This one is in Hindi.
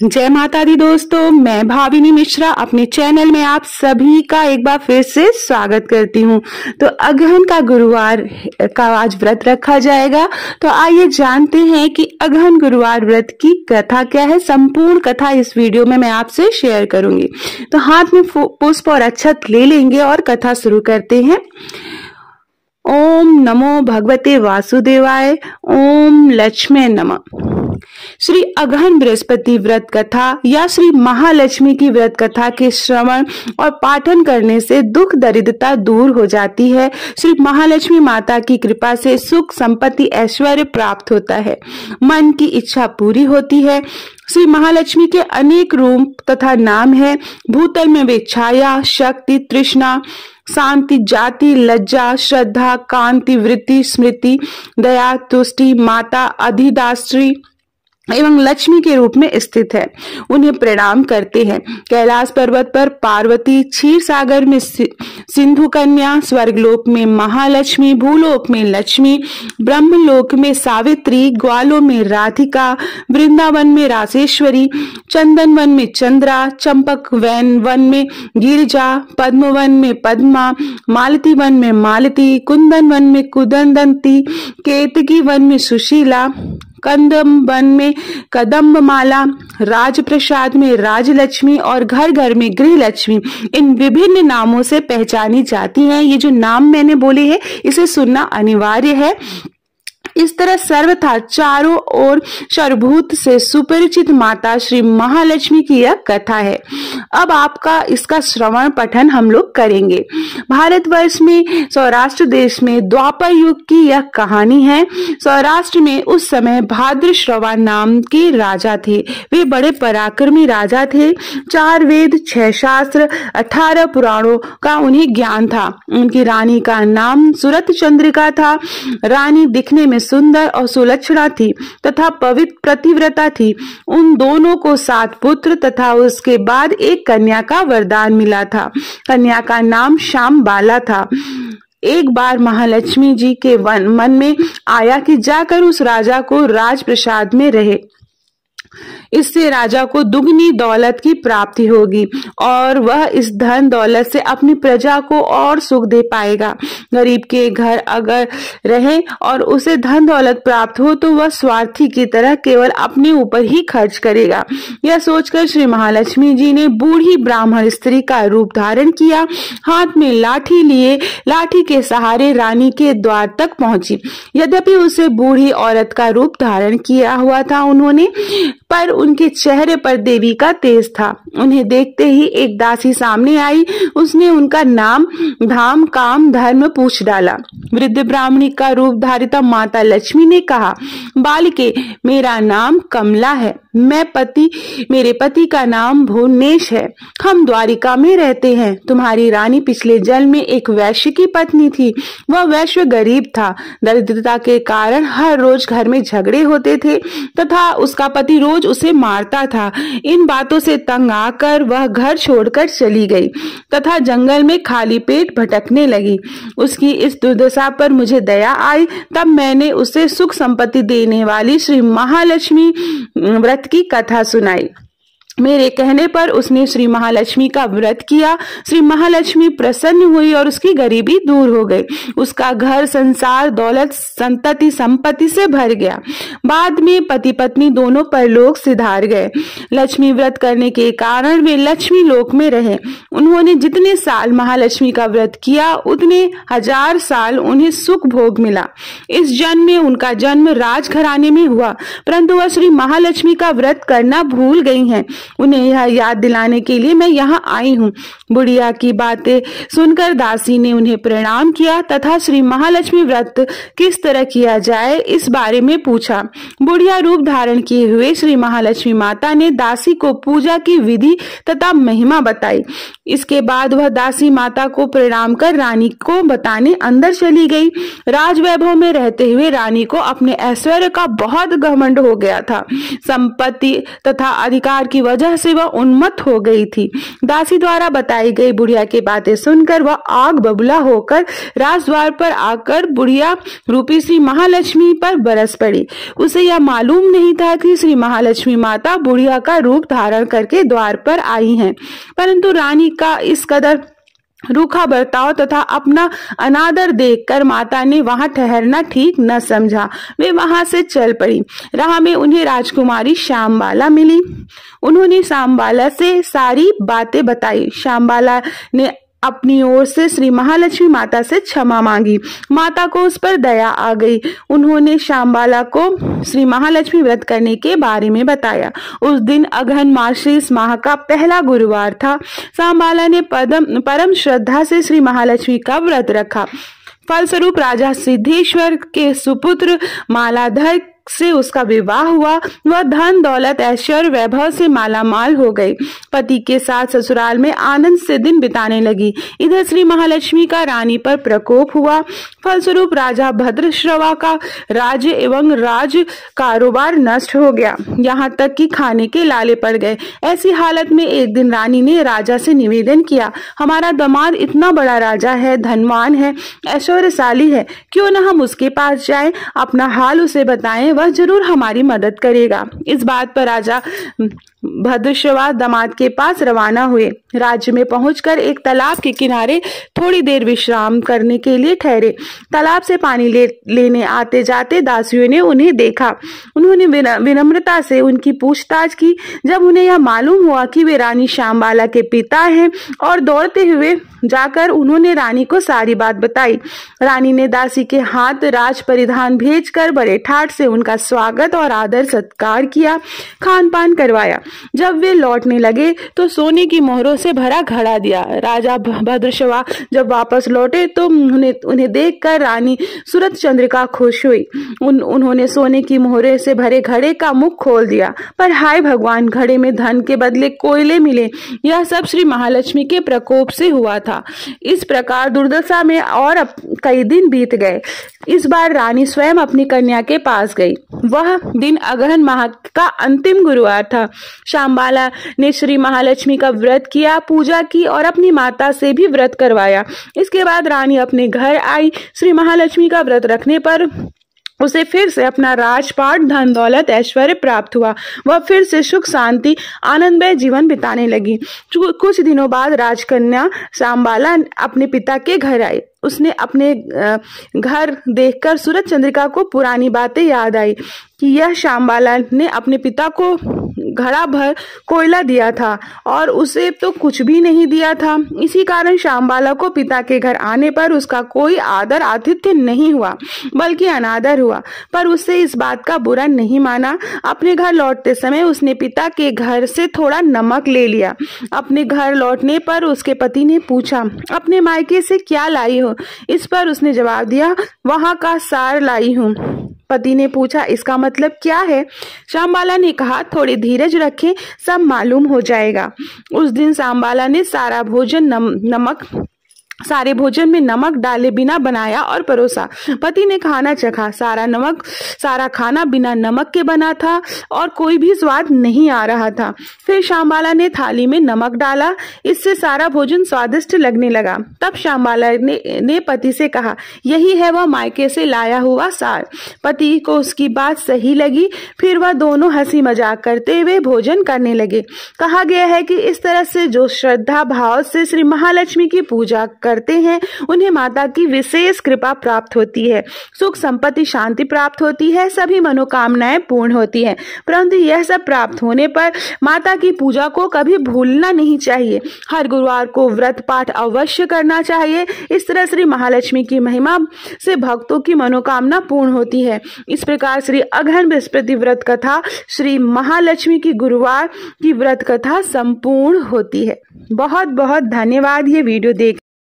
जय माता दी दोस्तों, मैं भाविनी मिश्रा अपने चैनल में आप सभी का एक बार फिर से स्वागत करती हूँ। तो अगहन का गुरुवार का आज व्रत रखा जाएगा। तो आइए जानते हैं कि अगहन गुरुवार व्रत की कथा क्या है। संपूर्ण कथा इस वीडियो में मैं आपसे शेयर करूंगी। तो हाथ में पुष्प और अक्षत ले लेंगे और कथा शुरू करते हैं। ओम नमो भगवते वासुदेवाय। ओम लक्ष्मी नमः। श्री अगहन बृहस्पति व्रत कथा या श्री महालक्ष्मी की व्रत कथा के श्रवण और पाठन करने से दुख दरिद्रता दूर हो जाती है। श्री महालक्ष्मी माता की कृपा से सुख संपत्ति ऐश्वर्य प्राप्त होता है, मन की इच्छा पूरी होती है। श्री महालक्ष्मी के अनेक रूप तथा नाम है। भूतल में वे छाया, शक्ति, तृष्णा, शांति, जाति, लज्जा, श्रद्धा, कांति, वृत्ति, स्मृति, दया, तुष्टि, माता, अधिदात्री एवं लक्ष्मी के रूप में स्थित है। उन्हें प्रणाम करते हैं। कैलाश पर्वत पर पार्वती, क्षीर सागर में सिंधु कन्या, स्वर्गलोक में महालक्ष्मी, भूलोक में लक्ष्मी, ब्रह्मलोक में सावित्री, ग्वालों में राधिका, वृंदावन में रासेश्वरी, चंदन वन में चंद्रा, चंपक वन में गिरिजा, पद्म वन में पद्मा, मालती वन में मालती, कुंदन वन में कुदंदंती, केतकी वन में सुशीला, कंदम वन में कदम्ब माला, राजप्रसाद में राजलक्ष्मी और घर घर में गृह लक्ष्मी इन विभिन्न नामों से पहचानी जाती हैं। ये जो नाम मैंने बोले हैं इसे सुनना अनिवार्य है। इस तरह सर्वथा चारों ओर सर्वभूत से सुपरिचित माता श्री महालक्ष्मी की यह कथा है। अब आपका इसका श्रवण पठन हम लोग करेंगे। भारतवर्ष में सौराष्ट्र देश में द्वापर युग की यह कहानी है। सौराष्ट्र में उस समय भाद्रश्रवा नाम के राजा थे। वे बड़े पराक्रमी राजा थे। 4 वेद, 6 शास्त्र, 18 पुराणों का उन्हें ज्ञान था। उनकी रानी का नाम सुरत चंद्रिका था। रानी दिखने में सुंदर और सुलक्षणा थी तथा पवित्र प्रतिव्रता थी। उन दोनों को 7 पुत्र तथा उसके बाद एक कन्या का वरदान मिला था। कन्या का नाम श्याम बाला था। एक बार महालक्ष्मी जी के मन में आया कि जाकर उस राजा को राजप्रसाद में रहे। इससे राजा को दुगनी दौलत की प्राप्ति होगी और वह इस धन दौलत से अपनी प्रजा को और सुख दे पाएगा। गरीब के घर अगर रहे और उसे धन दौलत प्राप्त हो तो वह स्वार्थी की तरह केवल अपने ऊपर ही खर्च करेगा। यह सोचकर श्री महालक्ष्मी जी ने बूढ़ी ब्राह्मण स्त्री का रूप धारण किया। हाथ में लाठी लिए लाठी के सहारे रानी के द्वार तक पहुंची। यद्यपि उसे बूढ़ी औरत का रूप धारण किया हुआ था उन्होंने, पर उनके चेहरे पर देवी का तेज था। उन्हें देखते ही एक दासी सामने आई। उसने उनका नाम, धाम, काम, धर्म पूछ डाला। वृद्ध ब्राह्मणी का रूप धारिता माता लक्ष्मी ने कहा, बालिके, मेरा नाम कमला है। मेरे पति का नाम भुवनेश है। हम द्वारिका में रहते हैं। तुम्हारी रानी पिछले जन्म में एक वैश्य की पत्नी थी। वह वैश्य गरीब था। दरिद्रता के कारण हर रोज घर में झगड़े होते थे तथा उसका पति रोज उसे मारता था। इन बातों से तंग आकर वह घर छोड़कर चली गई तथा जंगल में खाली पेट भटकने लगी। उसकी इस दुर्दशा पर मुझे दया आई। तब मैंने उसे सुख संपत्ति देने वाली श्री महालक्ष्मी व्रत की कथा सुनाई। मेरे कहने पर उसने श्री महालक्ष्मी का व्रत किया। श्री महालक्ष्मी प्रसन्न हुई और उसकी गरीबी दूर हो गई। उसका घर संसार दौलत संतति संपत्ति से भर गया। बाद में पति पत्नी दोनों परलोक सिधार गए। लक्ष्मी व्रत करने के कारण वे लक्ष्मी लोक में रहे। उन्होंने जितने साल महालक्ष्मी का व्रत किया उतने 1000 साल उन्हें सुख भोग मिला। इस जन्म में उनका जन्म राजघराने में हुआ, परंतु वह श्री महालक्ष्मी का व्रत करना भूल गई हैं। उन्हें यह याद दिलाने के लिए मैं यहाँ आई हूँ। बुढ़िया की बातें सुनकर दासी ने उन्हें प्रणाम किया तथा श्री महालक्ष्मी व्रत किस तरह किया जाए इस बारे में पूछा। बुढ़िया रूप धारण किए हुए श्री महालक्ष्मी माता ने दासी को पूजा की विधि तथा महिमा बताई। इसके बाद वह दासी माता को प्रणाम कर रानी को बताने अंदर चली गई। राजवैभव में रहते हुए रानी को अपने ऐश्वर्य का बहुत घमंड हो गया था। संपत्ति तथा अधिकार की वजह से वह उन्मत्त हो गई थी। दासी द्वारा बताई गई बुढ़िया की बातें सुनकर वह आग बबूला होकर राजद्वार पर आकर बुढ़िया रूपी श्री महालक्ष्मी पर बरस पड़ी। उसे यह मालूम नहीं था कि श्री महालक्ष्मी माता बुढ़िया का रूप धारण करके द्वार पर आई हैं, परंतु रानी का इस कदर रूखा बर्ताव तथा अपना अनादर देखकर माता ने वहां ठहरना ठीक न समझा। वे वहां से चल पड़ी। राह में उन्हें राजकुमारी श्यामबाला मिली। उन्होंने श्यामबाला से सारी बातें बताई। श्यामबाला ने अपनी ओर से श्री महालक्ष्मी माता से क्षमा मांगी। माता को उस पर दया आ गई। उन्होंने श्यामबाला को श्री महालक्ष्मी व्रत करने के बारे में बताया। उस दिन अगहन मार्गशीर्ष माह का पहला गुरुवार था। श्यामबाला ने परम श्रद्धा से श्री महालक्ष्मी का व्रत रखा। फलस्वरूप राजा सिद्धेश्वर के सुपुत्र मालाधर से उसका विवाह हुआ। वह धन दौलत ऐश्वर्य वैभव से मालामाल हो गई। पति के साथ ससुराल में आनंद से दिन बिताने लगी। इधर श्री महालक्ष्मी का रानी पर प्रकोप हुआ। फलस्वरूप राजा भद्रश्रवा का राज्य एवं राज कारोबार नष्ट हो गया। यहाँ तक कि खाने के लाले पड़ गए। ऐसी हालत में एक दिन रानी ने राजा से निवेदन किया, हमारा दामाद इतना बड़ा राजा है, धनवान है, ऐश्वर्यशाली है, क्यों न हम उसके पास जाएं, अपना हाल उसे बताएं, वह जरूर हमारी मदद करेगा। इस बात पर राजा भद्रश्रवा दामाद के पास रवाना हुए। राज्य में पहुंचकर एक तालाब के किनारे थोड़ी देर विश्राम करने के लिए ठहरे। तालाब से पानी लेने आते जाते दासियों ने उन्हें देखा। उन्होंने विनम्रता से उनकी पूछताछ की। जब उन्हें यह मालूम हुआ कि वे रानी श्यामबाला के पिता हैं और दौड़ते हुए जाकर उन्होंने रानी को सारी बात बताई। रानी ने दासी के हाथ राज परिधान भेजकर बड़े ठाठ से उनका स्वागत और आदर सत्कार किया, खान पान करवाया। जब वे लौटने लगे तो सोने की मोहरों से भरा घड़ा दिया। राजा भद्रश्रवा जब वापस लौटे तो उन्हें देखकर रानी सूरत चंद्रिका खुश हुई। उन्होंने सोने की मोहरे से भरे घड़े का मुख खोल दिया, पर हाय भगवान, घड़े में धन के बदले कोयले मिले। यह सब श्री महालक्ष्मी के प्रकोप से हुआ था। इस प्रकार दुर्दशा में और कई दिन बीत गए। इस बार रानी स्वयं अपनी कन्या के पास गई। वह दिन अगहन माह का अंतिम गुरुवार था। श्यामबाला ने श्री महालक्ष्मी का व्रत किया, पूजा की और अपनी माता से भी व्रत करवाया। इसके बाद रानी अपने घर आई। श्री महालक्ष्मी का व्रत रखने पर उसे फिर से अपना राजपाट, धन दौलत, ऐश्वर्य प्राप्त हुआ। वह फिर से सुख शांति आनंदमय जीवन बिताने लगी। कुछ दिनों बाद राजकन्या श्यामबाला अपने पिता के घर आई। उसने अपने घर देखकर सूरत चंद्रिका को पुरानी बातें याद आई कि यह श्यामबाला ने अपने पिता को घड़ा भर कोयला दिया था और उसे तो कुछ भी नहीं दिया था। इसी कारण श्यामबाला को पिता के घर आने पर उसका कोई आदर आतिथ्य नहीं हुआ, बल्कि अनादर हुआ। पर उससे इस बात का बुरा नहीं माना। अपने घर लौटते समय उसने पिता के घर से थोड़ा नमक ले लिया। अपने घर लौटने पर उसके पति ने पूछा, अपने मायके से क्या लाई हो? इस पर उसने जवाब दिया, वहां का सार लाई हूँ। पति ने पूछा, इसका मतलब क्या है? श्यामबाला ने कहा, थोड़ी धीरज रखें, सब मालूम हो जाएगा। उस दिन श्यामबाला ने सारे भोजन में नमक डाले बिना बनाया और परोसा। पति ने खाना चखा। सारा खाना बिना नमक के बना था और कोई भी स्वाद नहीं आ रहा था। फिर श्यामबाला ने थाली में नमक डाला। इससे सारा भोजन स्वादिष्ट लगने लगा। तब श्यामबाला ने पति से कहा, यही है वह मायके से लाया हुआ सार। पति को उसकी बात सही लगी। फिर वह दोनों हंसी मजाक करते हुए भोजन करने लगे। कहा गया है कि इस तरह से जो श्रद्धा भाव से श्री महालक्ष्मी की पूजा करते हैं उन्हें माता की विशेष कृपा प्राप्त होती है, सुख संपत्ति शांति प्राप्त होती है, सभी मनोकामनाएं पूर्ण होती हैं। परंतु यह सब प्राप्त होने पर माता की पूजा को कभी भूलना नहीं चाहिए। हर गुरुवार को व्रत पाठ अवश्य करना चाहिए। इस तरह श्री महालक्ष्मी की महिमा से भक्तों की मनोकामना पूर्ण होती है। इस प्रकार श्री अगहन बृहस्पति व्रत कथा, श्री महालक्ष्मी की गुरुवार की व्रत कथा संपूर्ण होती है। बहुत बहुत धन्यवाद ये वीडियो देख